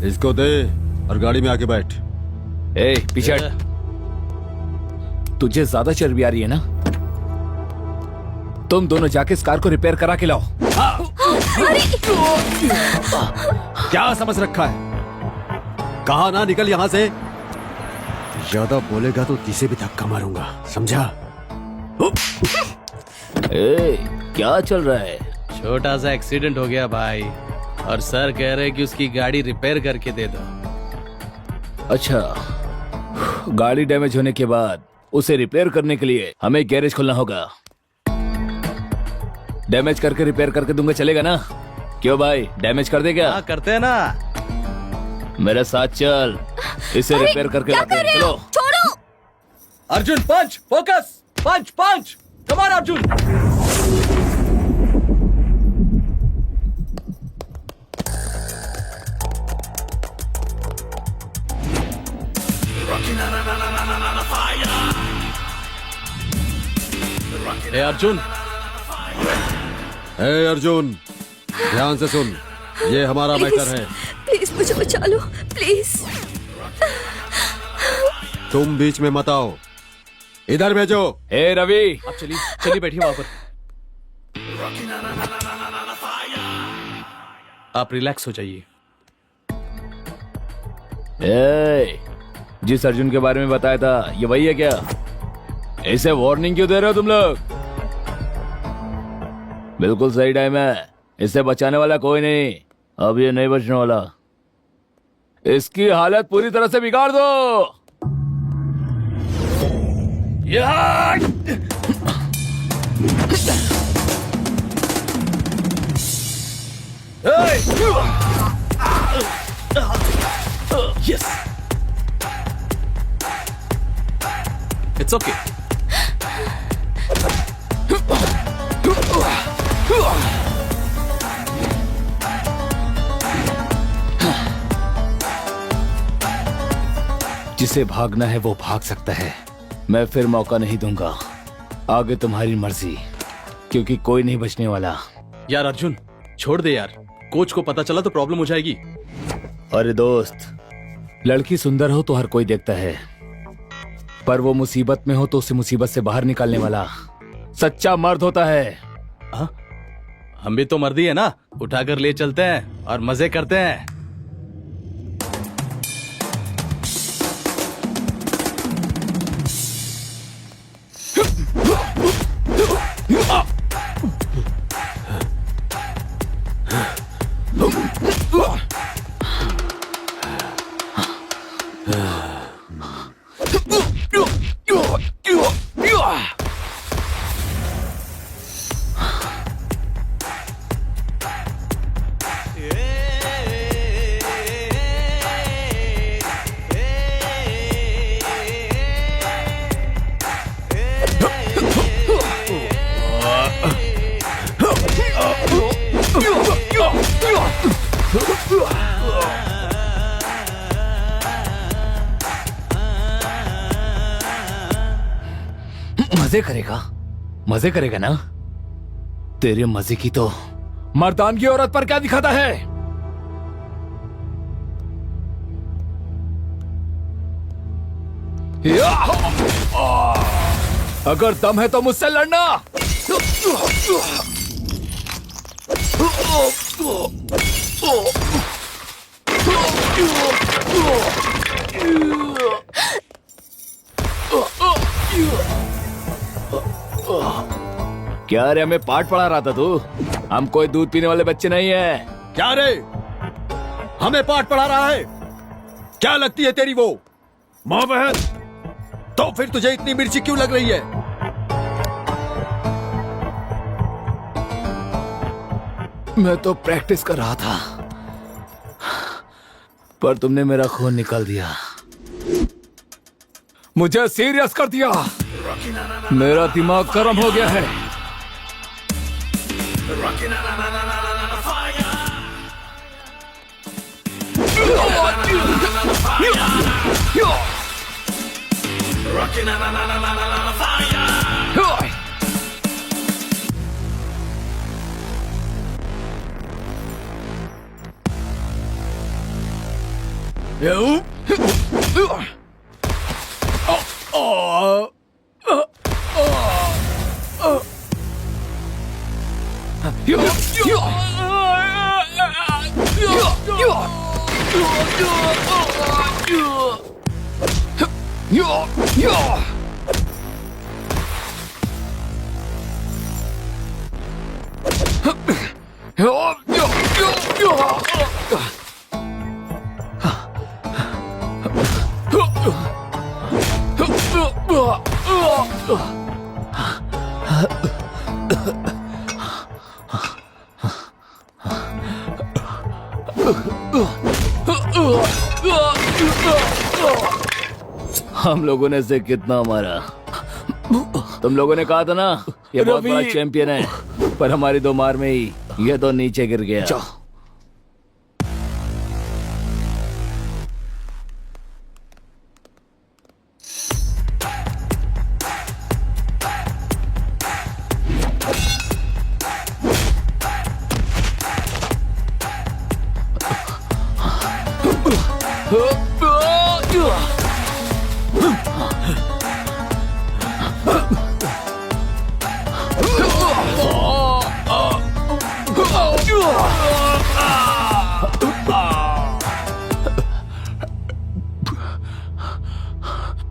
इसको दे और गाड़ी में आके बैठ। ए पीछे हट। तुझे ज्यादा चर्बी आ रही है ना? तुम दोनों जाके इस कार को रिपेयर करा के लाओ। क्या समझ रखा है? कहा ना निकल यहां से। ज्यादा बोलेगा तो किसे भी धक्का मारूंगा, समझा? ए, क्या चल रहा है? छोटा सा एक्सीडेंट हो गया भाई, और सर कह रहे कि उसकी गाड़ी रिपेयर करके दे दो। अच्छा, गाड़ी डैमेज होने के बाद उसे रिपेयर करने के लिए हमें गैरेज खोलना होगा। डैमेज करके रिपेयर करके दूंगा, चलेगा ना? क्यों भाई, डैमेज कर दे क्या? हाँ करते हैं ना। मेरे साथ चल, इसे रिपेयर करके लाते हैं। चलो। छोड़ो। Arjun punch, focus, punch punch, come on Arjun. ए अर्जुन, ए अर्जुन, ध्यान से सुन, ये हमारा मैटर है। प्लीज मुझे बचा लो, प्लीज। तुम बीच में मत आओ, इधर भेजो। ए रवि, आप चलिए चलिए बैठिए वहां पर। आप रिलैक्स हो जाइए। ए, जिस अर्जुन के बारे में बताया था, ये वही है क्या? इसे वार्निंग क्यों दे रहे हो तुम लोग? बिल्कुल सही टाइम है, इसे बचाने वाला कोई नहीं। अब ये नहीं बचने वाला, इसकी हालत पूरी तरह से बिगाड़ दो। Yes, it's okay. जिसे भागना है वो भाग सकता है, मैं फिर मौका नहीं दूंगा। आगे तुम्हारी मर्जी, क्योंकि कोई नहीं बचने वाला। यार अर्जुन छोड़ दे यार, कोच को पता चला तो प्रॉब्लम हो जाएगी। अरे दोस्त, लड़की सुंदर हो तो हर कोई देखता है, पर वो मुसीबत में हो तो उसे मुसीबत से बाहर निकालने वाला सच्चा मर्द होता है। हाँ? हम भी तो मर्दी है ना, उठाकर ले चलते हैं और मजे करते हैं। मजे करेगा ना? तेरे मजे की तो मर्दानगी औरत पर क्या दिखाता है? अगर दम है तो मुझसे लड़ना। क्या रे, हमें पाठ पढ़ा रहा था तू? हम कोई दूध पीने वाले बच्चे नहीं है। क्या रे, हमें पाठ पढ़ा रहा है? क्या लगती है तेरी वो माँ बहन? तो फिर तुझे इतनी मिर्ची क्यों लग रही है? मैं तो प्रैक्टिस कर रहा था, पर तुमने मेरा खून निकाल दिया, मुझे सीरियस कर दिया। मेरा दिमाग गर्म हो गया है। हम लोगों ने इसे कितना मारा। तुम लोगों ने कहा था ना ये बहुत बड़ा चैंपियन है, पर हमारी 2 मार में ही ये तो नीचे गिर गया।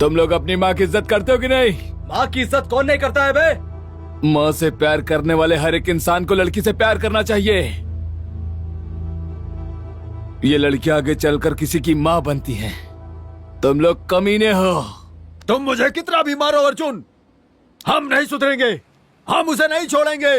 तुम लोग अपनी माँ की इज्जत करते हो कि नहीं? माँ की इज्जत कौन नहीं करता है बे? माँ से प्यार करने वाले हर एक इंसान को लड़की से प्यार करना चाहिए। ये लड़कियां आगे चलकर किसी की माँ बनती हैं। तुम लोग कमीने हो। तुम मुझे कितना भी मारो अर्जुन, हम नहीं सुधरेंगे, हम उसे नहीं छोड़ेंगे।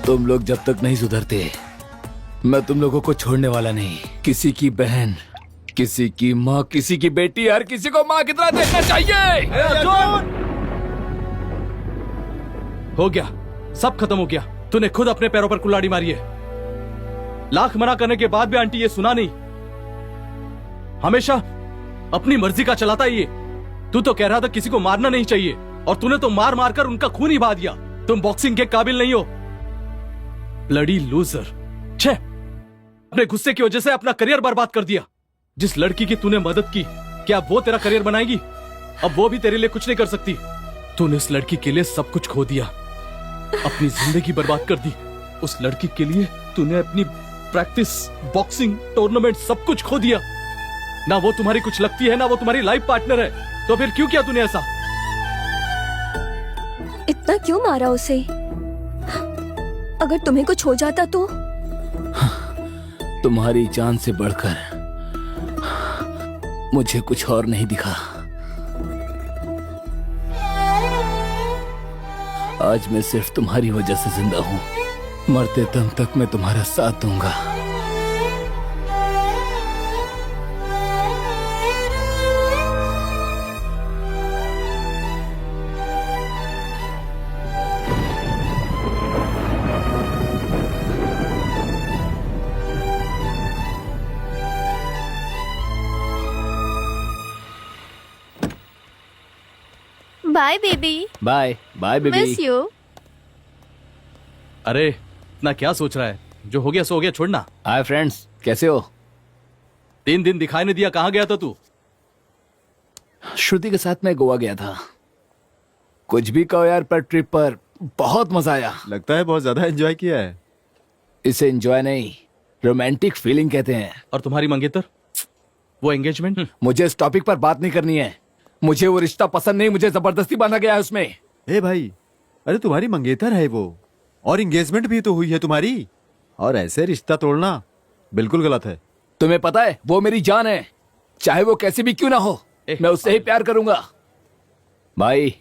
तुम लोग जब तक नहीं सुधरते मैं तुम लोगों को छोड़ने वाला नहीं। किसी की बहन, किसी की माँ, किसी की बेटी, हर किसी को माँ की तरह देखना चाहिए। हो गया, सब खत्म हो गया। तूने खुद अपने पैरों पर कुल्हाड़ी मारी है। लाख मना करने के बाद भी आंटी ये सुना नहीं, हमेशा अपनी मर्जी का चलाता ही ये। तू तो कह रहा था किसी को मारना नहीं चाहिए, और तूने तो मार मार कर उनका खून ही बहा दिया। तुम बॉक्सिंग के काबिल नहीं हो, ब्लडी लूजर। छे, अपने गुस्से की वजह से अपना करियर बर्बाद कर दिया। जिस लड़की की तूने मदद की, क्या वो तेरा करियर बनाएगी? अब वो भी तेरे लिए कुछ नहीं कर सकती। तूने उस लड़की के लिए सब कुछ खो दिया, अपनी जिंदगी बर्बाद कर दी। उस लड़की के लिए तूने अपनी प्रैक्टिस, बॉक्सिंग, टूर्नामेंट सब कुछ खो दिया। ना वो तुम्हारी कुछ लगती है, ना वो तुम्हारी लाइफ पार्टनर है। तो फिर क्यों किया तूने ऐसा? इतना क्यों मारा उसे? अगर तुम्हें कुछ हो जाता तो? तुम्हारी जान से बढ़कर मुझे कुछ और नहीं दिखा। आज मैं सिर्फ तुम्हारी वजह से जिंदा हूं। मरते दम तक मैं तुम्हारा साथ दूंगा। Bye baby. Bye bye baby. Miss you. अरे इतना क्या सोच रहा है? जो हो गया सो हो गया, छोड़ना। हाय फ्रेंड्स, कैसे हो? 3 दिन दिखाई नहीं दिया, कहाँ गया था तू? श्रुति के साथ मैं गोवा गया था। कुछ भी कहो यार, पर ट्रिप पर बहुत मजा आया। लगता है बहुत ज्यादा एंजॉय किया है। इसे एंजॉय नहीं, रोमांटिक फीलिंग कहते हैं। और तुम्हारी मंगेतर, वो एंगेजमेंट? मुझे इस टॉपिक पर बात नहीं करनी है। मुझे वो रिश्ता पसंद नहीं, मुझे जबरदस्ती बांधा गया है उसमें। ए भाई, अरे तुम्हारी मंगेतर है वो, और एंगेजमेंट भी तो हुई है तुम्हारी, और ऐसे रिश्ता तोड़ना बिल्कुल गलत है। तुम्हें पता है वो मेरी जान है, चाहे वो कैसी भी क्यों ना हो, मैं उससे ही प्यार करूंगा। भाई,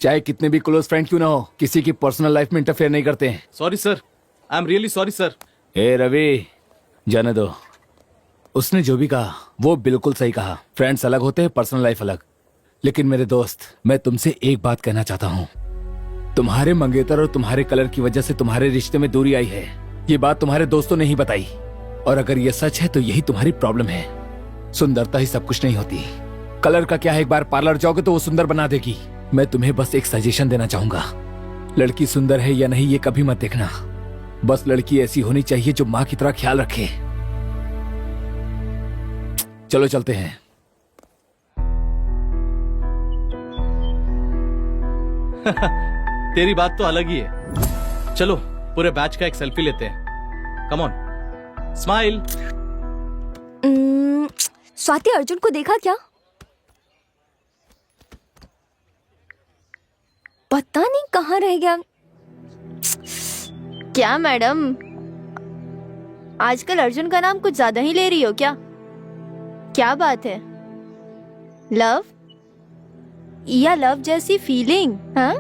चाहे कितने भी क्लोज फ्रेंड क्यों ना हो, किसी की पर्सनल लाइफ में इंटरफेयर नहीं करते हैं। Sorry sir, I am really sorry sir. ए रवि, जाने दो। उसने जो भी कहा वो बिल्कुल सही कहा। फ्रेंड्स अलग होते हैं, पर्सनल लाइफ अलग। लेकिन मेरे दोस्त, मैं तुमसे एक बात कहना चाहता हूँ। तुम्हारे मंगेतर और तुम्हारे कलर की वजह से तुम्हारे रिश्ते में दूरी आई है। ये बात तुम्हारे दोस्तों ने ही बताई, और अगर ये सच है तो यही तुम्हारी प्रॉब्लम है। सुंदरता ही सब कुछ नहीं होती। कलर का क्या है, एक बार पार्लर जाओगे तो वो सुंदर बना देगी। मैं तुम्हें बस एक सजेशन देना चाहूंगा। लड़की सुंदर है या नहीं ये कभी मत देखना, बस लड़की ऐसी होनी चाहिए जो माँ की तरह ख्याल रखे। चलो चलते हैं। तेरी बात तो अलग ही है। चलो पूरे बैच का एक सेल्फी लेते हैं। Come on, smile. Swati, Arjun को देखा क्या? पता नहीं कहाँ रह गया। क्या मैडम, आजकल अर्जुन का नाम कुछ ज्यादा ही ले रही हो क्या? क्या बात है? लव या लव जैसी फीलिंग? हाँ,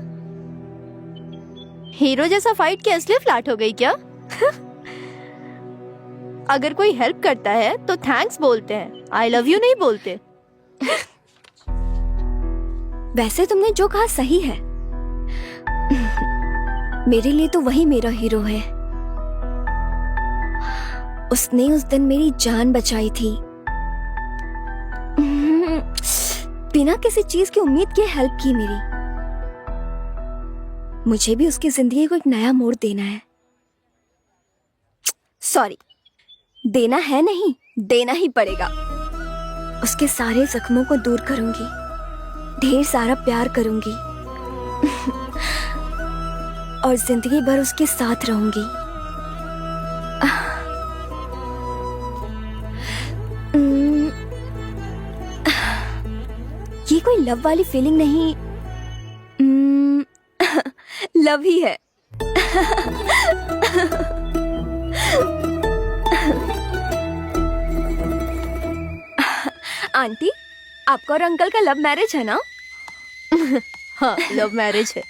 हीरो जैसा फाइट के असली फ्लैट हो गई क्या? अगर कोई हेल्प करता है तो थैंक्स बोलते हैं, आई लव यू नहीं बोलते। वैसे तुमने जो कहा सही है। मेरे लिए तो वही मेरा हीरो है। उसने उस दिन मेरी जान बचाई थी। बिना किसी चीज की उम्मीद के हेल्प की मेरी। मुझे भी उसकी जिंदगी को एक नया मोड़ देना है। सॉरी, देना है नहीं, देना ही पड़ेगा। उसके सारे जख्मों को दूर करूंगी, ढेर सारा प्यार करूंगी और जिंदगी भर उसके साथ रहूंगी। ये कोई लव वाली फीलिंग नहीं, लव ही है। आंटी, आपका और अंकल का लव मैरिज है ना? हाँ, लव मैरिज है।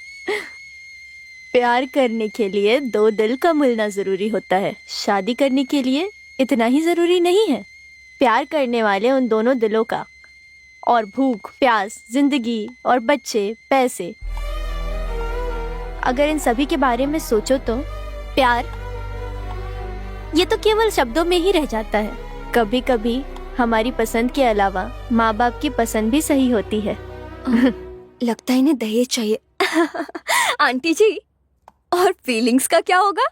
प्यार करने के लिए दो दिल का मिलना जरूरी होता है, शादी करने के लिए इतना ही जरूरी नहीं है। प्यार करने वाले उन दोनों दिलों का, और भूख, प्यास, जिंदगी और बच्चे, पैसे, अगर इन सभी के बारे में सोचो तो प्यार ये तो केवल शब्दों में ही रह जाता है। कभी कभी हमारी पसंद के अलावा माँ बाप की पसंद भी सही होती है। लगता है इन्हें दहेज चाहिए। आंटी जी, और फीलिंग्स का क्या होगा?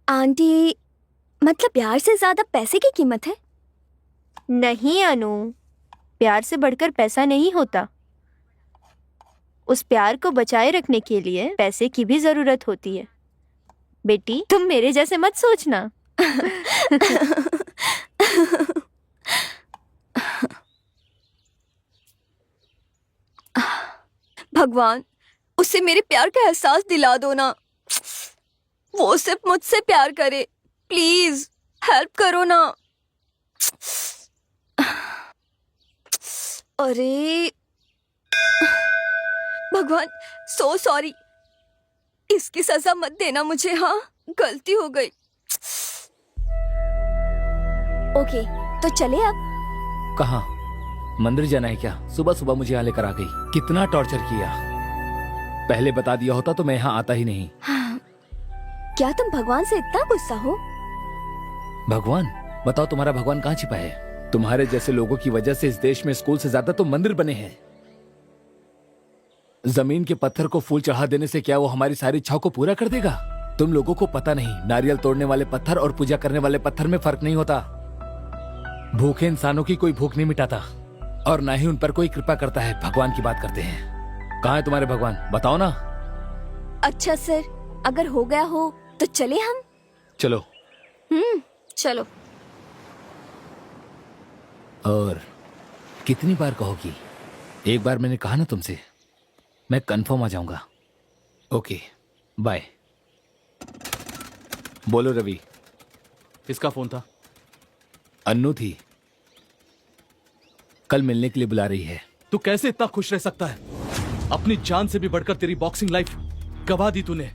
आंटी, मतलब प्यार से ज्यादा पैसे की कीमत है? नहीं अनु, प्यार से बढ़कर पैसा नहीं होता। उस प्यार को बचाए रखने के लिए पैसे की भी जरूरत होती है। बेटी, तुम मेरे जैसे मत सोचना। भगवान, उसे मेरे प्यार का एहसास दिला दो ना। वो सिर्फ मुझसे प्यार करे, प्लीज हेल्प करो ना। अरे भगवान, सो सॉरी। इसकी सजा मत देना मुझे। हाँ, गलती हो गई। ओके, तो चले अब। कहाँ? मंदिर जाना है क्या? सुबह सुबह मुझे यहाँ लेकर आ गई। कितना टॉर्चर किया। पहले बता दिया होता तो मैं यहाँ आता ही नहीं। हाँ, क्या तुम भगवान से इतना गुस्सा हो? भगवान? बताओ, तुम्हारा भगवान कहाँ छिपा है? तुम्हारे जैसे लोगों की वजह से इस देश में स्कूल से ज्यादा तो मंदिर बने हैं। जमीन के पत्थर को फूल चढ़ा देने से क्या वो हमारी सारी इच्छाओं को पूरा कर देगा? तुम लोगों को पता नहीं, नारियल तोड़ने वाले पत्थर और पूजा करने वाले पत्थर में फर्क नहीं होता। भूखे इंसानों की कोई भूख नहीं मिटाता, और ना ही उन पर कोई कृपा करता है। भगवान की बात करते हैं। कहाँ है तुम्हारे भगवान? बताओ ना। अच्छा सर, अगर हो गया हो तो चले हम। चलो। चलो। और कितनी बार कहोगी? एक बार मैंने कहा ना तुमसे, मैं कंफर्म आ जाऊंगा। Okay, bye. बोलो रवि। किसका फोन था? अन्नू थी, कल मिलने के लिए बुला रही है। तू कैसे इतना खुश रह सकता है? अपनी जान से भी बढ़कर तेरी बॉक्सिंग लाइफ गवा दी तूने।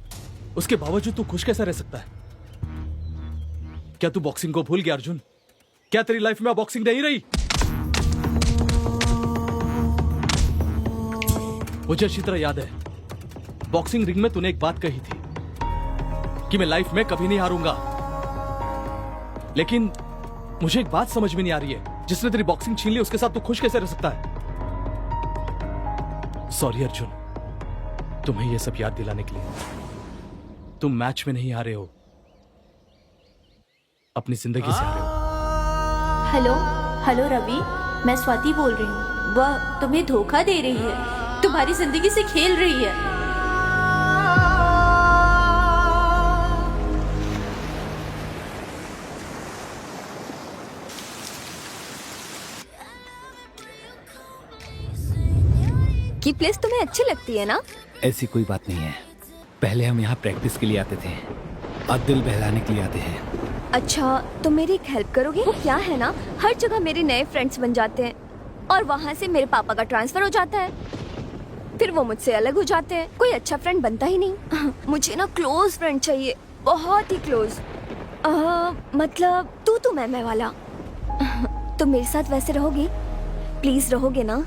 उसके बावजूद तू खुश कैसा रह सकता है? क्या तू बॉक्सिंग को भूल गया अर्जुन? क्या तेरी लाइफ में अब बॉक्सिंग नहीं रही? मुझे अच्छी तरह याद है, बॉक्सिंग रिंग में तूने एक बात कही थी कि मैं लाइफ में कभी नहीं हारूंगा। लेकिन मुझे एक बात समझ में नहीं आ रही है, जिसने तेरी बॉक्सिंग छीन ली उसके साथ तू खुश कैसे रह सकता है? सॉरी अर्जुन, तुम्हें यह सब याद दिलाने के लिए। तुम मैच में नहीं हारे हो, अपनी जिंदगी से हारे हो। हेलो हेलो रवि, मैं स्वाति बोल रही हूँ। वह तुम्हें धोखा दे रही है, तुम्हारी जिंदगी से खेल रही है। की प्लेस तुम्हें अच्छी लगती है ना? ऐसी कोई बात नहीं है। पहले हम यहाँ प्रैक्टिस के लिए आते थे, अब दिल बहलाने के लिए आते हैं। अच्छा, तो मेरी एक हेल्प करोगे? वो क्या है ना, हर जगह मेरे नए फ्रेंड्स बन जाते हैं और वहाँ से मेरे पापा का ट्रांसफर हो जाता है, फिर वो मुझसे अलग हो जाते हैं। कोई अच्छा फ्रेंड बनता ही नहीं। मुझे ना क्लोज फ्रेंड चाहिए, बहुत ही क्लोज। मतलब तू मैं वाला। तो मेरे साथ वैसे रहोगी? प्लीज रहोगे ना?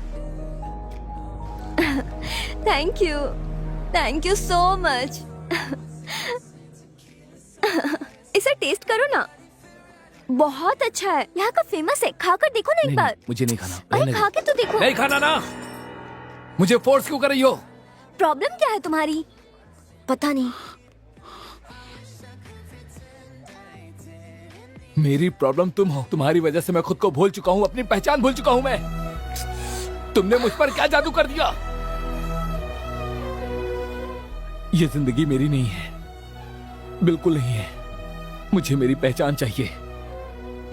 Thank you so much. इसे टेस्ट करो ना, बहुत अच्छा है, यहाँ का फेमस है। खाकर देखो ना एक बार। मुझे नहीं खाना। अरे रहने दो। खा के तो देखो। नहीं खाना ना। मुझे फोर्स क्यों कर रही हो? प्रॉब्लम क्या है तुम्हारी? पता नहीं। मेरी प्रॉब्लम तुम हो। तुम्हारी वजह से मैं खुद को भूल चुका हूँ, अपनी पहचान भूल चुका हूँ मैं। तुमने मुझ पर क्या जादू कर दिया? ये जिंदगी मेरी नहीं है, बिल्कुल नहीं है। मुझे मेरी पहचान चाहिए,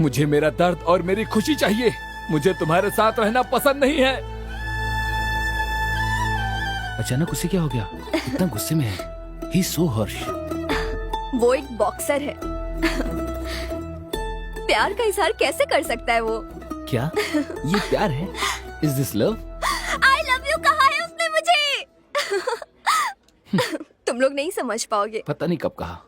मुझे मेरा दर्द और मेरी खुशी चाहिए। मुझे तुम्हारे साथ रहना पसंद नहीं है। अचानक उसे क्या हो गया? इतना गुस्से में है। ही सो हर्ष। वो एक बॉक्सर है। प्यार का इजहार कैसे कर सकता है वो? क्या ये प्यार है? Is this love? I love you कहा है उसने मुझे। तुम लोग नहीं समझ पाओगे। पता नहीं कब कहा।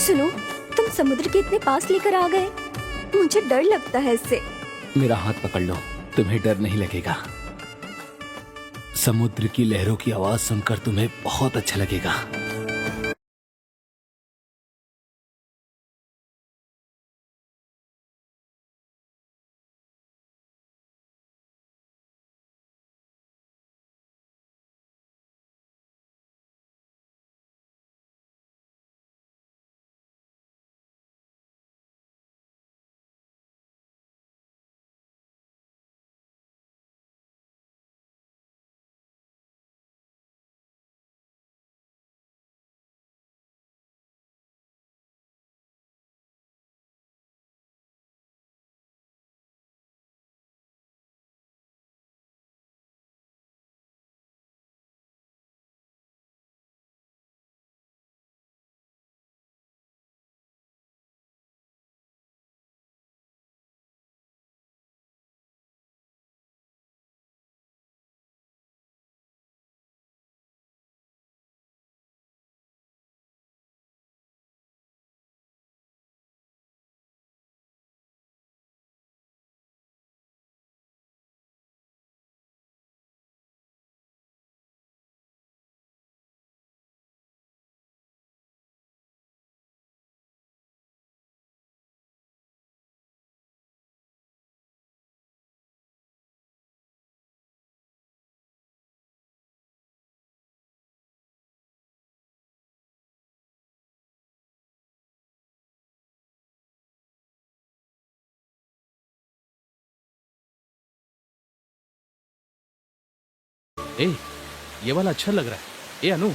सुनो, तुम समुद्र के इतने पास लेकर आ गए, मुझे डर लगता है इससे। मेरा हाथ पकड़ लो, तुम्हें डर नहीं लगेगा। समुद्र की लहरों की आवाज सुनकर तुम्हें बहुत अच्छा लगेगा। ए, ये वाला अच्छा लग रहा है। ए अनु,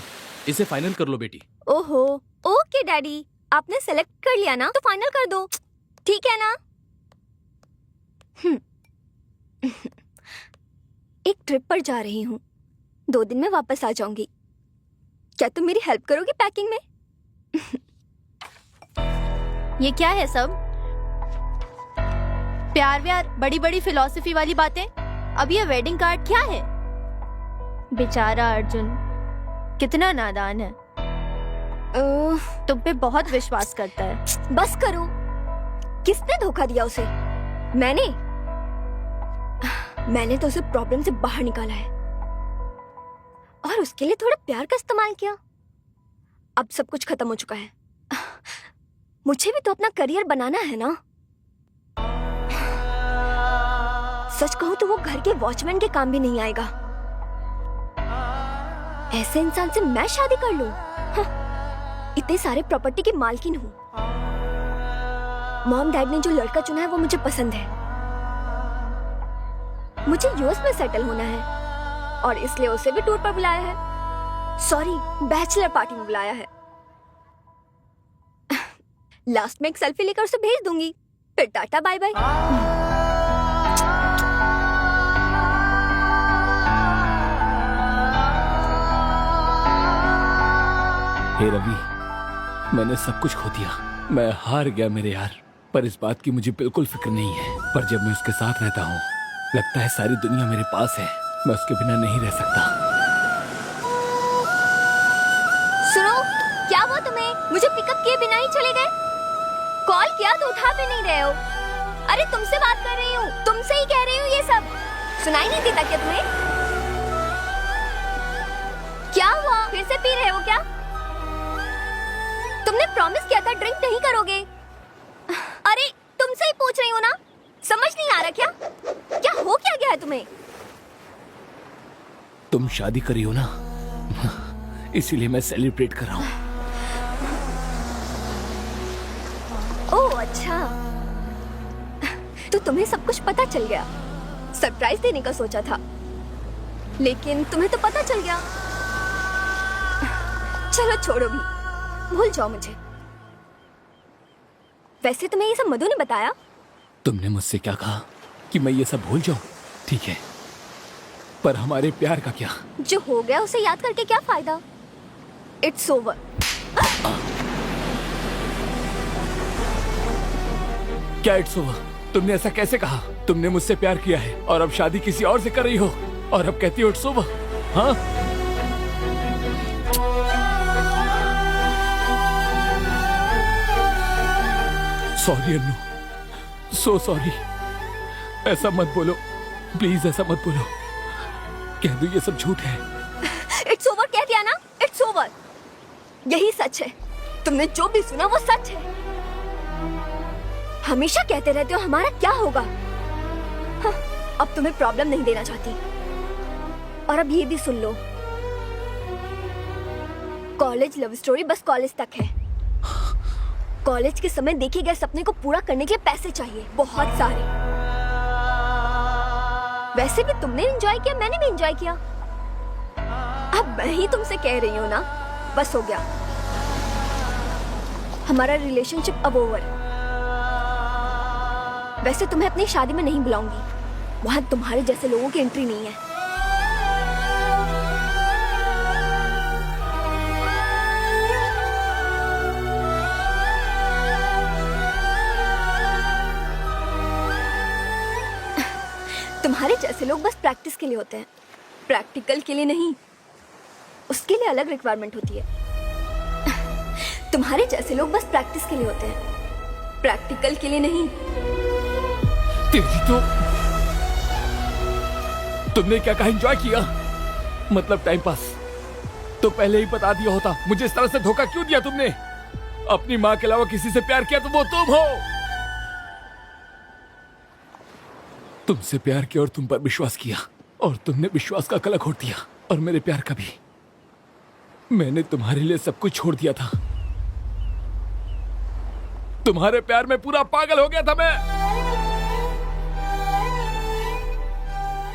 इसे फाइनल कर लो बेटी। ओहो, ओके डैडी, आपने सेलेक्ट कर लिया ना, तो फाइनल कर दो, ठीक है ना? एक ट्रिप पर जा रही हूँ, 2 दिन में वापस आ जाऊंगी। क्या तुम मेरी हेल्प करोगी पैकिंग में? ये क्या है सब? प्यार व्यार, बड़ी बड़ी फिलॉसफी वाली बातें। अब ये वेडिंग कार्ड क्या है? बेचारा अर्जुन कितना नादान है, तुम पे बहुत विश्वास करता है। बस करो, किसने धोखा दिया उसे? मैंने तो उसे प्रॉब्लम से बाहर निकाला है और उसके लिए थोड़ा प्यार का इस्तेमाल किया। अब सब कुछ खत्म हो चुका है। मुझे भी तो अपना करियर बनाना है ना। सच कहूं तो वो घर के वॉचमैन के काम भी नहीं आएगा। ऐसे इंसान से मैं शादी कर लूं? इतने सारे प्रॉपर्टी की मालकिन हूं। मॉम डैड ने जो लड़का चुना है वो मुझे पसंद है। मुझे यूएस में सेटल होना है और इसलिए उसे भी टूर पर बुलाया है। सॉरी, बैचलर पार्टी में बुलाया है। लास्ट में एक सेल्फी लेकर उसे भेज दूंगी, फिर टाटा बाय बाय। हे रवि, मैंने सब कुछ खो दिया। मैं हार गया मेरे यार, पर इस बात की मुझे बिल्कुल फिक्र नहीं है। पर जब मैं उसके साथ रहता हूँ, लगता है सारी दुनिया मेरे पास है। मैं उसके बिना नहीं रह सकता। सुनो, क्या हुआ तुम्हें? मुझे पिकअप किए बिना ही चले गए? कॉल किया तो उठा भी नहीं रहे हो। अरे तुमसे बात कर रही हूँ, तुमसे ही कह रही हूँ ये सब। सुनाई नहीं देता क्या तुम्हें? क्या हुआ, फिर से पी रहे हो क्या? तुमने प्रॉमिस किया था ड्रिंक नहीं करोगे। अरे तुमसे ही पूछ रही हूँ ना, समझ नहीं आ रहा क्या? क्या हो क्या गया है तुम्हें? तुम शादी करी हो ना, इसीलिए मैं सेलिब्रेट कर रहा हूँ। ओह अच्छा, तो तुम्हें सब कुछ पता चल गया। सरप्राइज देने का सोचा था, लेकिन तुम्हें तो पता चल गया। चलो छोड़ो भी, भूल जाओ मुझे। वैसे तुम्हें ये सब मधु ने बताया? तुमने मुझसे क्या कहा कि मैं ये सब भूल जाऊं? ठीक है, पर हमारे प्यार का क्या? जो हो गया उसे याद करके क्या फायदा? It's over. क्या इट्स ओवर? तुमने ऐसा कैसे कहा? तुमने मुझसे प्यार किया है और अब शादी किसी और से कर रही हो, और अब कहती हो इट्स ओवर? हाँ, सॉरी अन्नू, सो सॉरी। ऐसा मत बोलो प्लीज, ऐसा मत बोलो। कह दो ये सब झूठ है। इट्स ओवर कह दिया ना, इट्स ओवर। यही सच है, तुमने जो भी सुना वो सच है। हमेशा कहते रहते हो हमारा क्या होगा। हाँ, अब तुम्हें प्रॉब्लम नहीं देना चाहती। और अब ये भी सुन लो, कॉलेज लव स्टोरी बस कॉलेज तक है। कॉलेज के समय देखे गए सपने को पूरा करने के लिए पैसे चाहिए, बहुत सारे। वैसे भी तुमने एंजॉय किया, मैंने भी एंजॉय किया। अब मैं ही तुमसे कह रही हूँ ना, बस हो गया हमारा रिलेशनशिप, अब ओवर। वैसे तुम्हें अपनी शादी में नहीं बुलाऊंगी, वहां तुम्हारे जैसे लोगों की एंट्री नहीं है। तुम्हारे जैसे लोग बस प्रैक्टिस के लिए होते हैं, प्रैक्टिकल के लिए नहीं। उसके लिए अलग रिक्वायरमेंट होती है। तुम्हारे जैसे लोग बस प्रैक्टिस के लिए होते हैं, प्रैक्टिकल के लिए नहीं। तेरी तो तुमने क्या कहा एंजॉय किया, मतलब टाइम पास। तो पहले ही बता दिया होता। मुझे इस तरह से धोखा क्यों दिया तुमने? अपनी माँ के अलावा किसी से प्यार किया तो वो तुम हो। तुमसे प्यार किया और तुम पर विश्वास किया, और तुमने विश्वास का कलंक घोट दिया। और मेरे प्यार का भी। मैंने तुम्हारे लिए सब कुछ छोड़ दिया था। तुम्हारे प्यार में पूरा पागल हो गया था मैं।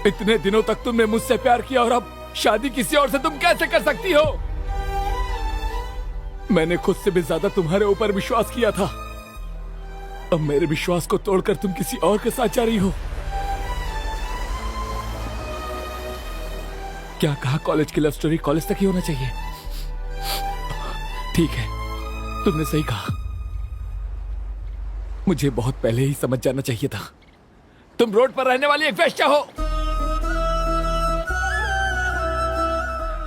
इतने दिनों तक तुमने मुझसे प्यार किया और अब शादी किसी और से तुम कैसे कर सकती हो? मैंने खुद से भी ज्यादा तुम्हारे ऊपर विश्वास किया था। अब मेरे विश्वास को तोड़कर तुम किसी और के साथ जा रही हो। क्या कहा, कॉलेज की लव स्टोरी कॉलेज तक ही होना चाहिए? ठीक है, तुमने सही कहा। मुझे बहुत पहले ही समझ जाना चाहिए था। तुम रोड पर रहने वाली एक वेश्या हो।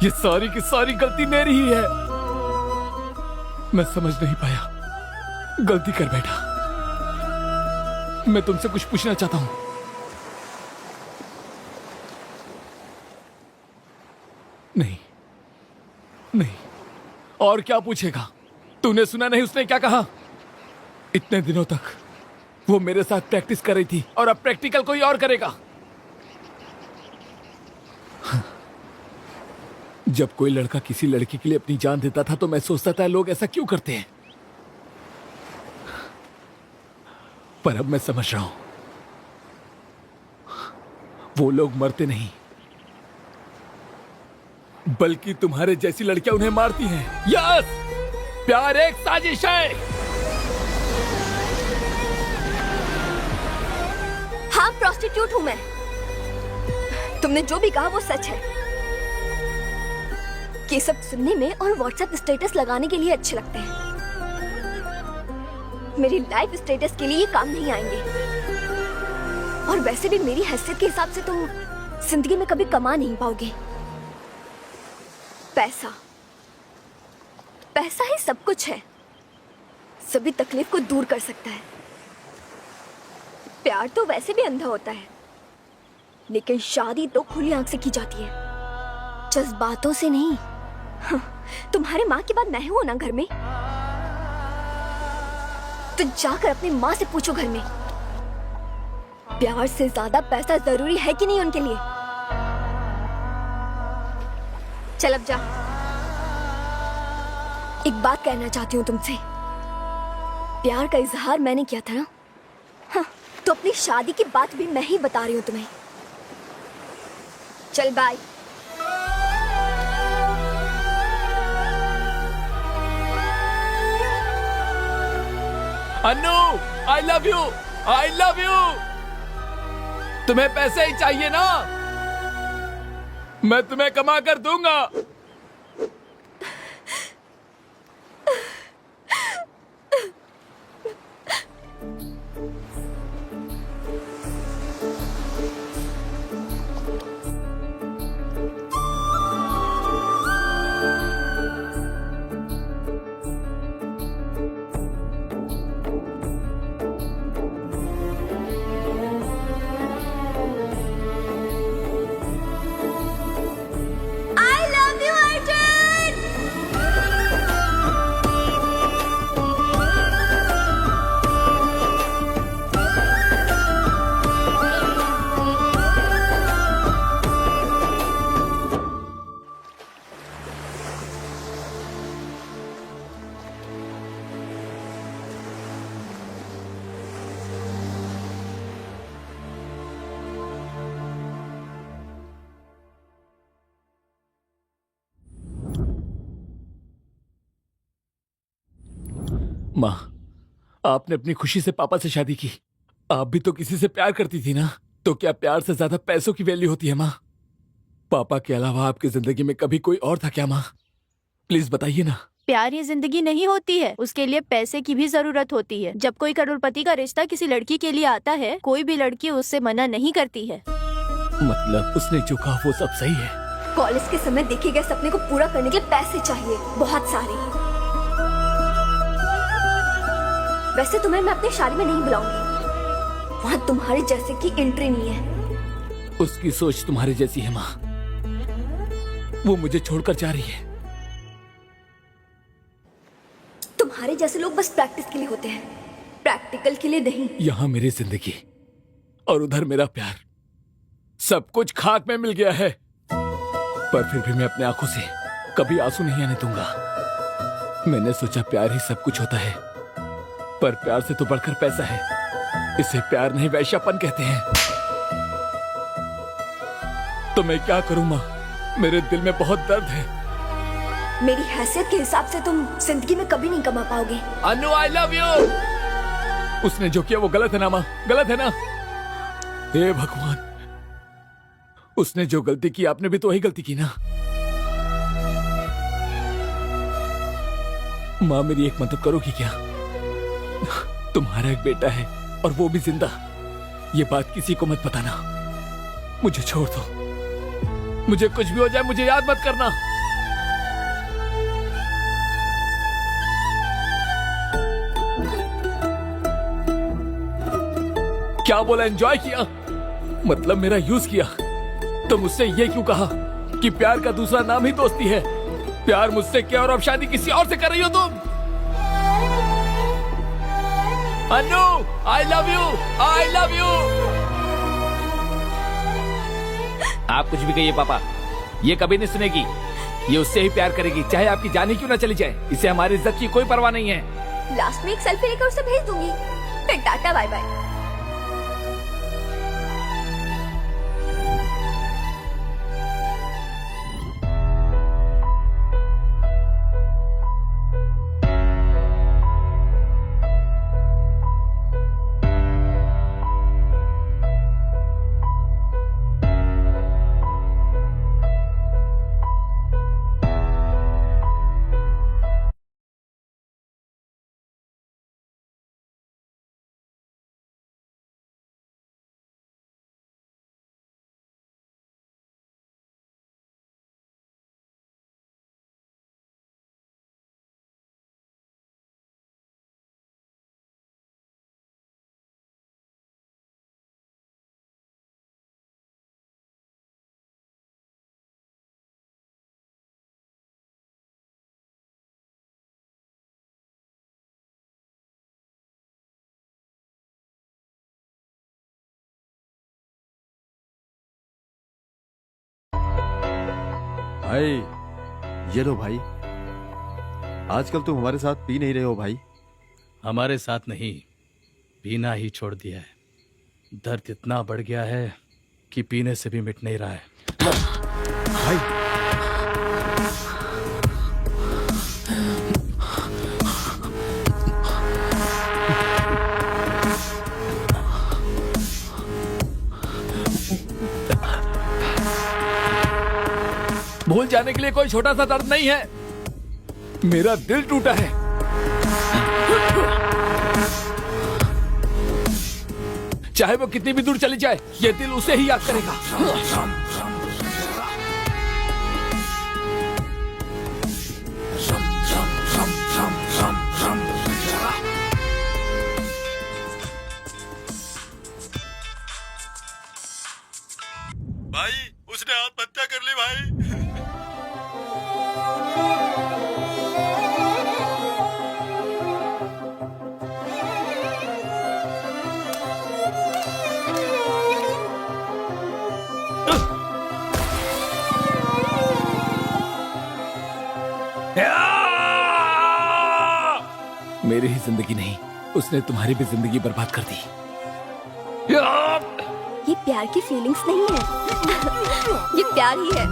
ये सारी की सारी गलती मेरी ही है। मैं समझ नहीं पाया, गलती कर बैठा। मैं तुमसे कुछ पूछना चाहता हूं। नहीं नहीं, और क्या पूछेगा? तूने सुना नहीं उसने क्या कहा? इतने दिनों तक वो मेरे साथ प्रैक्टिस कर रही थी और अब प्रैक्टिकल कोई और करेगा। जब कोई लड़का किसी लड़की के लिए अपनी जान देता था तो मैं सोचता था लोग ऐसा क्यों करते हैं, पर अब मैं समझ रहा हूं, वो लोग मरते नहीं बल्कि तुम्हारे जैसी लड़कियां उन्हें मारती हैं। यस, प्यार एक साजिश है। हाँ, प्रोस्टिट्यूट हूं मैं। तुमने जो भी कहा वो सच है। ये सब सुनने में और व्हाट्सएप स्टेटस लगाने के लिए अच्छे लगते हैं। मेरी लाइफ स्टेटस के लिए ये काम नहीं आएंगे। और वैसे भी मेरी हैसियत के हिसाब से तुम जिंदगी में कभी कमा नहीं पाओगे। पैसा, पैसा ही सब कुछ है, सभी तकलीफ को दूर कर सकता है। प्यार तो वैसे भी अंधा होता है, लेकिन शादी तो खुली आंख से की जाती है, जज्बातों से नहीं। तुम्हारे माँ के बाद मैं हूं ना घर में, तो जाकर अपनी माँ से पूछो घर में, प्यार से ज्यादा पैसा जरूरी है कि नहीं उनके लिए। चल अब जा। एक बात कहना चाहती हूँ तुमसे। प्यार का इजहार मैंने किया था ना, हाँ, तो अपनी शादी की बात भी मैं ही बता रही हूँ तुम्हें। चल bye. Annu, I love you, I love you. तुम्हें पैसे ही चाहिए ना? मैं तुम्हें कमा कर दूंगा। माँ, आपने अपनी खुशी से पापा से शादी की। आप भी तो किसी से प्यार करती थी ना, तो क्या प्यार से ज्यादा पैसों की वैल्यू होती है माँ? पापा के अलावा आपकी जिंदगी में कभी कोई और था क्या माँ? प्लीज बताइए ना। प्यार ये जिंदगी नहीं होती है, उसके लिए पैसे की भी जरूरत होती है। जब कोई करोड़पति का रिश्ता किसी लड़की के लिए आता है, कोई भी लड़की उससे मना नहीं करती है। मतलब उसने जो कहा वो सब सही है। कॉलेज के समय देखे गए सपने को पूरा करने के लिए पैसे चाहिए, बहुत सारे। वैसे तुम्हें मैं अपनी शादी में नहीं बुलाऊंगी, वहाँ तुम्हारे जैसे की एंट्री नहीं है। उसकी सोच तुम्हारे जैसी है माँ, वो मुझे छोड़कर जा रही है। तुम्हारे जैसे लोग बस प्रैक्टिस के लिए होते हैं, प्रैक्टिकल के लिए नहीं। यहाँ मेरी जिंदगी और उधर मेरा प्यार, सब कुछ खाक में मिल गया है। पर फिर भी मैं अपने आंखों से कभी आंसू नहीं आने दूंगा। मैंने सोचा प्यार ही सब कुछ होता है, पर प्यार से तो बढ़कर पैसा है। इसे प्यार नहीं वैश्यापन कहते हैं। तो मैं क्या करूं माँ, मेरे दिल में बहुत दर्द है। मेरी हैसियत के हिसाब से तुम जिंदगी में कभी नहीं कमा पाओगे। अनु, आई लव यू। उसने जो किया वो गलत है ना माँ, गलत है ना? हे भगवान, उसने जो गलती की आपने भी तो वही गलती की ना। माँ मेरी एक मदद करोगी क्या? तुम्हारा एक बेटा है और वो भी जिंदा। ये बात किसी को मत बताना। मुझे छोड़ दो, मुझे कुछ भी हो जाए मुझे याद मत करना। क्या बोला? एंजॉय किया? मतलब मेरा यूज किया? तो मुझसे ये क्यों कहा कि प्यार का दूसरा नाम ही दोस्ती है? प्यार मुझसे क्या और अब शादी किसी और से कर रही हो तुम? Anu, I love you, I love you. आप कुछ भी कहिए पापा, ये कभी नहीं सुनेगी। ये उससे ही प्यार करेगी, चाहे आपकी जान ही क्यों ना चली जाए। इसे हमारी इज्जत की कोई परवाह नहीं है। लास्ट में एक सेल्फी लेकर उसे भेज दूंगी, फिर टाटा बाय बाय। भाई ये लो भाई, आजकल तुम हमारे साथ पी नहीं रहे हो भाई। हमारे साथ नहीं, पीना ही छोड़ दिया है। दर्द इतना बढ़ गया है कि पीने से भी मिट नहीं रहा है। भाई भूल जाने के लिए कोई छोटा सा दर्द नहीं है। मेरा दिल टूटा है। चाहे वो कितनी भी दूर चली जाए, ये दिल उसे ही याद करेगा। भाई उसने आत्महत्या कर ली भाई। मेरी ही जिंदगी नहीं, उसने तुम्हारी भी जिंदगी बर्बाद कर दी। ये प्यार की फीलिंग्स नहीं है, ये प्यार ही है।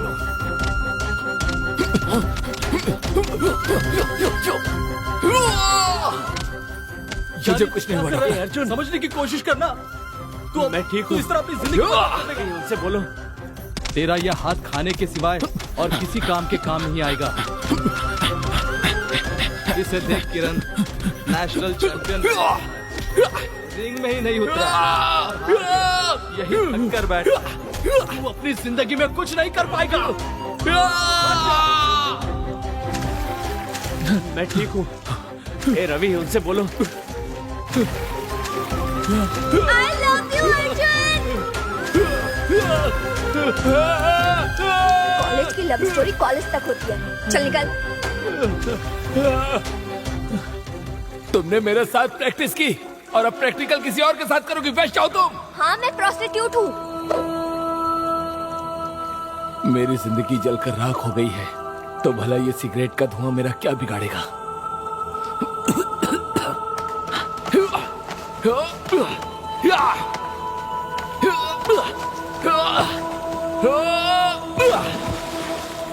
मुझे कुछ नहीं क्या कर हुआ रहा है अर्जुन? समझने की कोशिश करना। मैं ठीक तू हूँ। इस तरह अपनी जिंदगी बर्बाद करने की- उनसे बोलो तेरा यह हाथ खाने के सिवाय और किसी काम के काम नहीं आएगा। इसे देख किरण, नेशनल चैंपियन रिंग में ही नहीं उतरा, यही थक कर बैठ। तू अपनी जिंदगी में कुछ नहीं कर पाएगा। मैं ठीक हूँ। ए रवि, उनसे बोलो। आई लव यू अर्जुन। कॉलेज की लव स्टोरी कॉलेज तक होती है। चल निकल। तुमने मेरे साथ प्रैक्टिस की और अब प्रैक्टिकल किसी और के साथ करोगी, बेस्ट हो तुम। हाँ मैं प्रोस्टिट्यूट हूँ। मेरी जिंदगी जलकर राख हो गई है तो भला ये सिगरेट का धुआं मेरा क्या बिगाड़ेगा।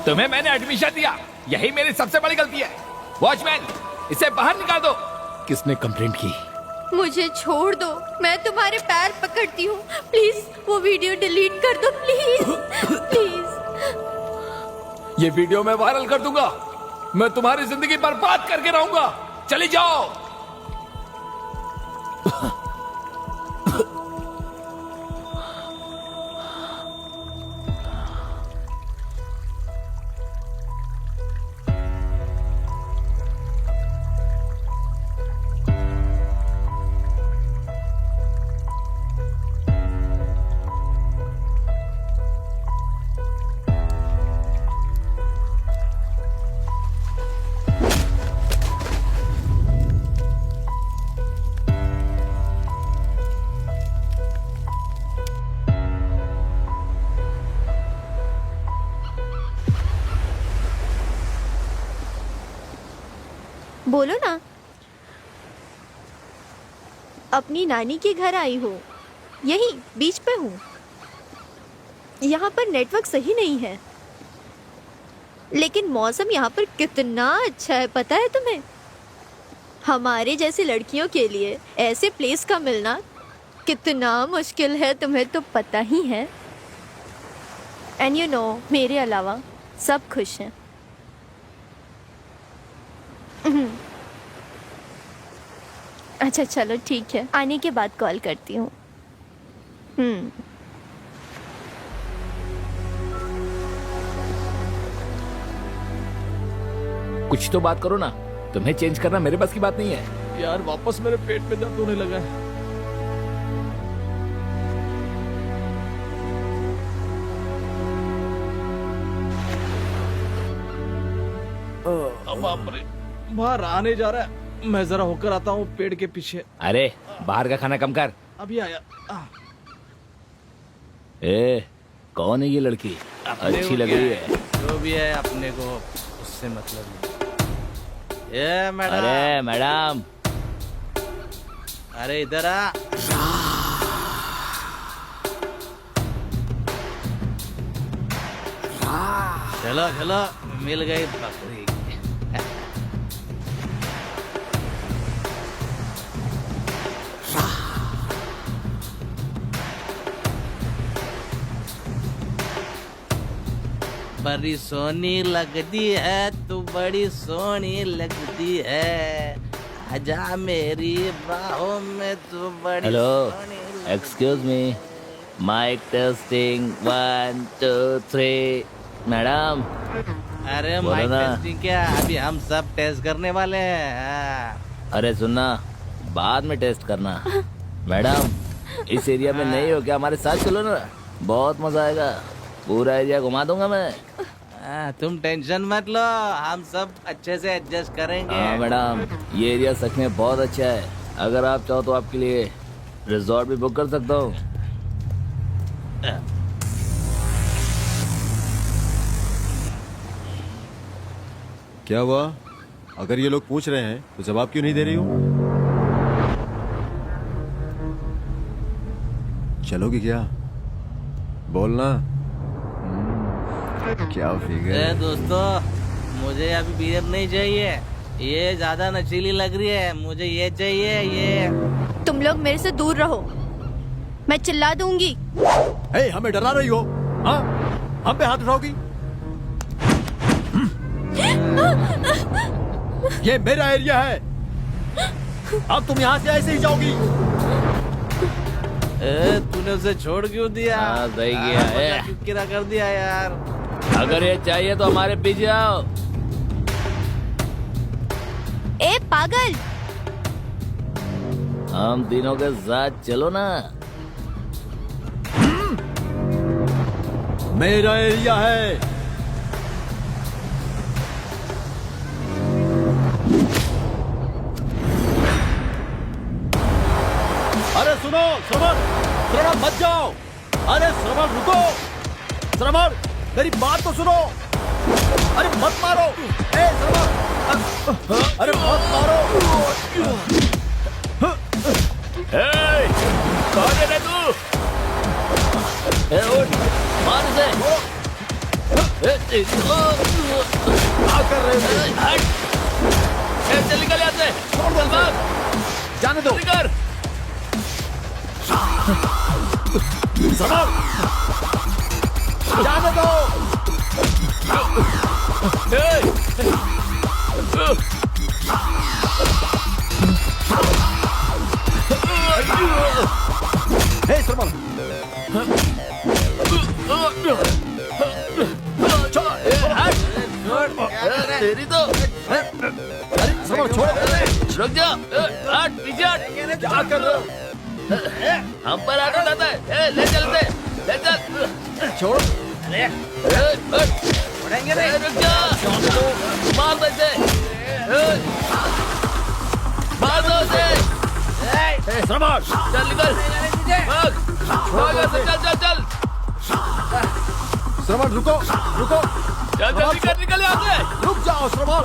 तुम्हें मैंने एडमिशन दिया, यही मेरी सबसे बड़ी गलती है। वॉचमैन, इसे बाहर निकाल दो। किसने कंप्लेंट की? मुझे छोड़ दो, मैं तुम्हारे पैर पकड़ती हूँ। प्लीज वो वीडियो डिलीट कर दो, प्लीज प्लीज। ये वीडियो मैं वायरल कर दूंगा। मैं तुम्हारी जिंदगी बर्बाद करके रहूंगा। चली जाओ। बोलो ना। अपनी नानी के घर आई हो, यही बीच पे हूँ। यहाँ पर नेटवर्क सही नहीं है, लेकिन मौसम यहाँ पर कितना अच्छा है पता है तुम्हें? हमारे जैसी लड़कियों के लिए ऐसे प्लेस का मिलना कितना मुश्किल है, तुम्हें तो पता ही है। एंड यू नो, मेरे अलावा सब खुश हैं। अच्छा चलो ठीक है, आने के बाद कॉल करती हूँ। कुछ तो बात करो ना। तुम्हें चेंज करना मेरे बस की बात नहीं है। यार वापस मेरे पेट में दर्द होने लगा है। बाप रे, बाहर आने जा रहा है। मैं जरा होकर आता हूँ पेड़ के पीछे। अरे बाहर का खाना कम कर। अभी आया। ए, कौन है ये लड़की? अच्छी लग रही है। जो भी है अपने को उससे मतलब नहीं। ए मैडम। अरे मैडम, अरे इधर आ। चलो चलो, मिल गई बकरी। बड़ी सोनी लगती है तू, बड़ी सोनी लगती है। आजा मेरी बाहों में तू बड़ी हेलो, सोनी लगती excuse me, mike testing 1 2 3। Madam, है। अरे बोलो माइक ना। टेस्टिंग क्या, अभी हम सब टेस्ट करने वाले हैं। हाँ। अरे सुनना, बाद में टेस्ट करना। मैडम, इस एरिया में नहीं हो क्या? हमारे साथ चलो ना, बहुत मजा आएगा। पूरा एरिया घुमा दूंगा मैं। तुम टेंशन मत लो, हम सब अच्छे से एडजस्ट करेंगे। हाँ मैडम, ये एरिया सच में बहुत अच्छा है। अगर आप चाहो तो आपके लिए रिजॉर्ट भी बुक कर सकता हूँ। क्या हुआ? अगर ये लोग पूछ रहे हैं तो जवाब क्यों नहीं दे रही हो? चलोगी क्या? बोलना। क्या फिगर? दोस्तों, मुझे अभी बियर नहीं चाहिए, ये ज्यादा नशीली लग रही है, मुझे ये चाहिए ये। तुम लोग मेरे से दूर रहो, मैं चिल्ला दूंगी। हे, हमें डरा रही हो? हाँ, हम पे हाथ उठाओगी? ये मेरा एरिया है, अब तुम यहाँ से ऐसे ही जाओगी। तूने उसे छोड़ क्यों दिया? हाँ, सही किया है। किरा कर दिया यार। अगर ये चाहिए तो हमारे पीछे आओ। ए पागल, हम तीनों के साथ चलो ना। मेरा एरिया है। अरे सुनो, श्रवण, श्रवण मत जाओ। अरे श्रवण रुको, श्रवण मेरी बात तो सुनो। अरे मत मारो, ए श्रवण, अरे मत मारो। कौन है तू? उठ, मार उसे। क्या कर रहे हो? चल निकल यहाँ से। छोड़ दो उसे। जाने दो। निकल। श्रवण, जाने दो। हे श्रवण, तेरी तो। अरे श्रवण छोड़। रुक जा। हट, पीछे हट। क्या कर रहे हो? हम पर हाथ उठाता है। ले चलते, ले चल। छोड़। उड़ेंगे नहीं। रुक जा। मार दो इसे। मार दो उसे। श्रवण, चल निकल। भाग, भाग ऐसे, चल चल चल। श्रवण रुको, रुको। चल जल्दी कर, निकल यहाँ से। रुक जाओ श्रवण।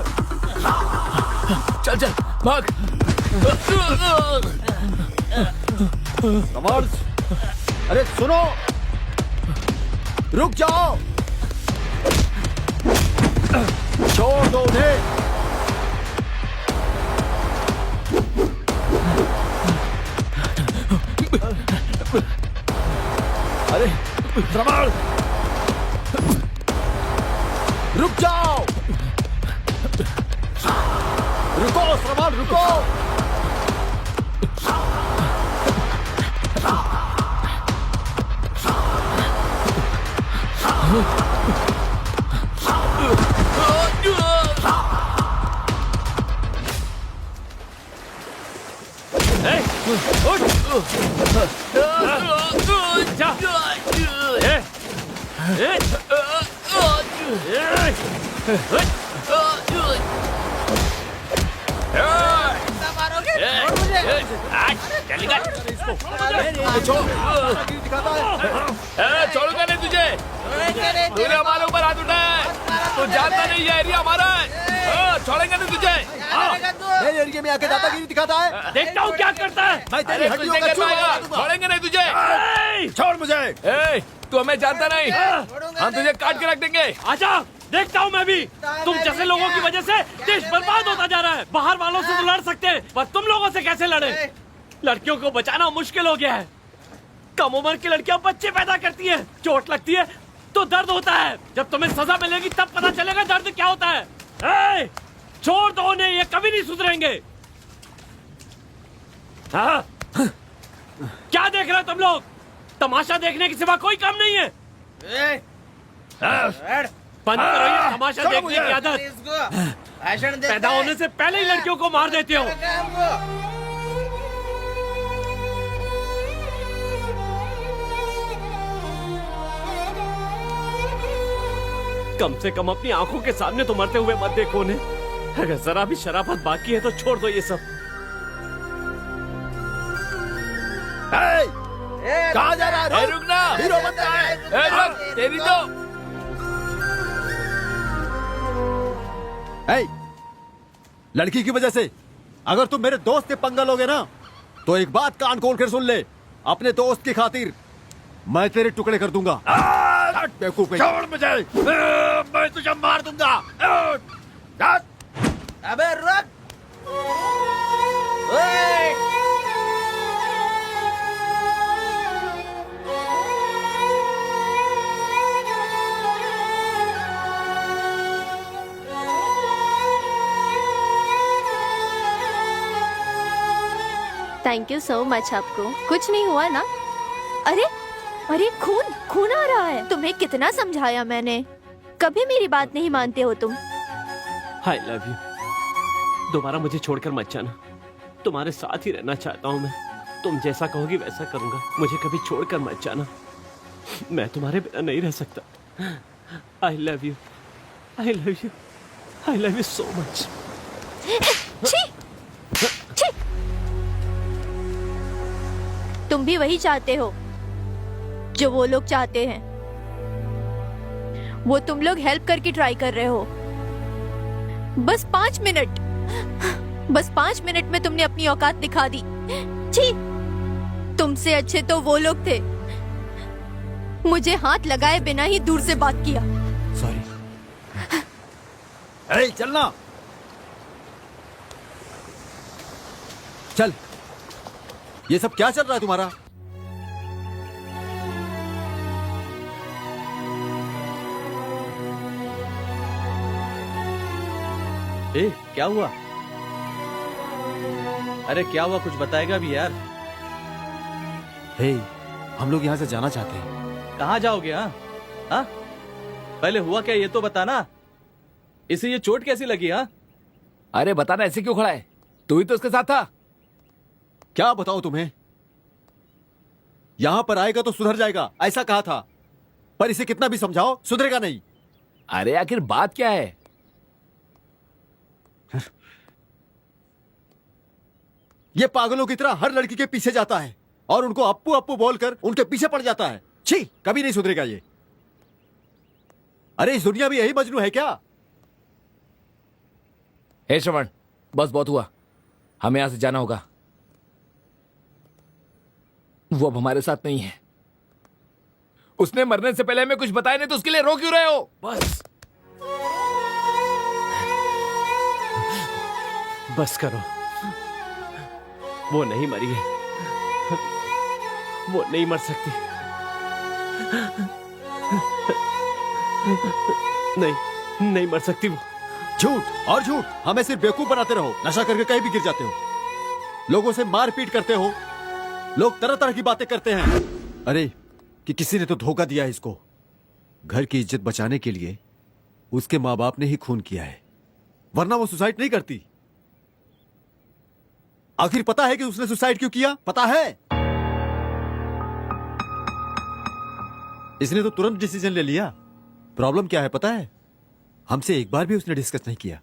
चल चल, भाग। श्रवण, अरे सुनो, रुक जाओ। छोड़ दो उन्हें। अरे श्रवण, रुक जाओ। रुको श्रवण, रुको। छोड़ूंगा नहीं तुझे। तूने हमारे ऊपर हाथ उठाया है, तू जानता नहीं ये एरिया हमारा है। छोड़ेंगे नहीं तुझे। मेरे एरिया में आके दादागिरी दिखाता है। देखता हूँ क्या करता है। मैं तेरी अरे हड्डियों तुझे का कर चूरमा पाएगा। बना दूंगा। छोड़ेंगे नहीं तुझे। छोड़ मुझे। ए, तू हमें जानता नहीं, हम तुझे काट के रख देंगे। आजा, देखता हूँ मैं भी। तुम जैसे लोगों की वजह से देश बर्बाद होता जा रहा है। बाहर वालों से तो लड़ सकते हैं, पर तुम लोगों से कैसे लड़े? लड़कियों को बचाना मुश्किल हो गया है। कम उम्र की लड़कियां बच्चे पैदा करती हैं, चोट लगती है तो दर्द होता है। जब तुम्हें सजा मिलेगी तब पता चलेगा दर्द क्या होता है। ए, छोड़ दो उन्हें, ये कभी नहीं सुधरेंगे। हाँ? क्या देख रहे हो तुम लोग? तमाशा देखने के सिवा कोई काम नहीं है। बंद करो ये तमाशा देखने की आदत। पैदा होने से पहले ही लड़कियों को मार देते हो। कम से कम अपनी आंखों के सामने तो मरते हुए मत देखो उन्हें। अगर जरा भी शराफत बाकी है तो छोड़ दो ये सब। कहाँ जा रहा है? रुकना। हीरो बनता है। रुक, तेरी तो। लड़की की वजह से अगर तुम मेरे दोस्त के पंगा लोगे ना, तो एक बात कान खोल कर सुन ले। अपने दोस्त की खातिर मैं तेरे टुकड़े कर दूंगा। बेवकूफ, छोड़ मुझे, मैं तुझे मार दूंगा। अबे रुक, थैंक यू सो मच आपको। कुछ नहीं हुआ ना? अरे अरे खून खून आ रहा है। तुम्हें कितना समझाया मैंने, कभी मेरी बात नहीं मानते हो तुम। आई लव यू। दोबारा मुझे छोड़कर मत जाना, तुम्हारे साथ ही रहना चाहता हूँ मैं। तुम जैसा कहोगी वैसा करूंगा, मुझे कभी छोड़कर मत जाना। मैं तुम्हारे बिना नहीं रह सकता। आई love you, I love you, I love you so much. छी! छी! तुम भी वही चाहते हो जो वो लोग चाहते हैं। वो तुम लोग हेल्प करके ट्राई कर रहे हो। बस 5 मिनट, बस 5 मिनट में तुमने अपनी औकात दिखा दी। छी! तुमसे अच्छे तो वो लोग थे, मुझे हाथ लगाए बिना ही दूर से बात किया। सॉरी। अरे चलना, चल। ये सब क्या चल रहा है तुम्हारा? ए, क्या हुआ? अरे क्या हुआ, कुछ बताएगा भी यार। हे, हम लोग यहाँ से जाना चाहते हैं। कहाँ जाओगे? हाँ हाँ, पहले हुआ क्या ये तो बताना। इसे ये चोट कैसी लगी? हाँ, अरे बताना, ऐसे क्यों खड़ा है? तू ही तो उसके साथ था। क्या बताऊं तुम्हें? यहां पर आएगा तो सुधर जाएगा, ऐसा कहा था, पर इसे कितना भी समझाओ सुधरेगा नहीं। अरे आखिर बात क्या है? ये पागलों की तरह हर लड़की के पीछे जाता है और उनको अप्पू अप्पू बोलकर उनके पीछे पड़ जाता है। छी, कभी नहीं सुधरेगा ये। अरे इस दुनिया में यही मजनू है क्या? हे श्रवण, बस बहुत हुआ, हमें यहां से जाना होगा। वो अब हमारे साथ नहीं है। उसने मरने से पहले हमें कुछ बताया नहीं, तो उसके लिए रो क्यों रहे हो? बस बस करो, वो नहीं मरी है, वो नहीं मर सकती। नहीं, नहीं मर सकती वो। झूठ और झूठ, हमें सिर्फ बेवकूफ बनाते रहो। नशा करके कहीं भी गिर जाते हो, लोगों से मारपीट करते हो, लोग तरह तरह की बातें करते हैं। अरे कि किसी ने तो धोखा दिया है इसको। घर की इज्जत बचाने के लिए उसके माँ बाप ने ही खून किया है, वरना वो सुसाइड नहीं करती। आखिर पता है कि उसने सुसाइड क्यों किया? पता है? इसने तो तुरंत डिसीजन ले लिया। प्रॉब्लम क्या है पता है? हमसे एक बार भी उसने डिस्कस नहीं किया।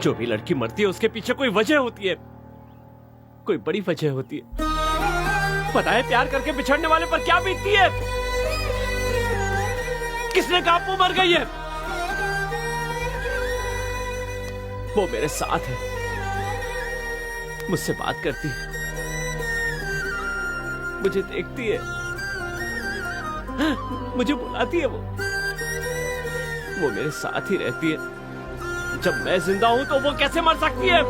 जो भी लड़की मरती है उसके पीछे कोई वजह होती है, कोई बड़ी वजह होती है। पता है प्यार करके बिछड़ने वाले पर क्या बीतती है? किसने कहा अप्पू मर गई है? वो मेरे साथ है, मुझसे बात करती है, मुझे देखती है, मुझे बुलाती है। वो मेरे साथ ही रहती है। जब मैं जिंदा हूं तो वो कैसे मर सकती है?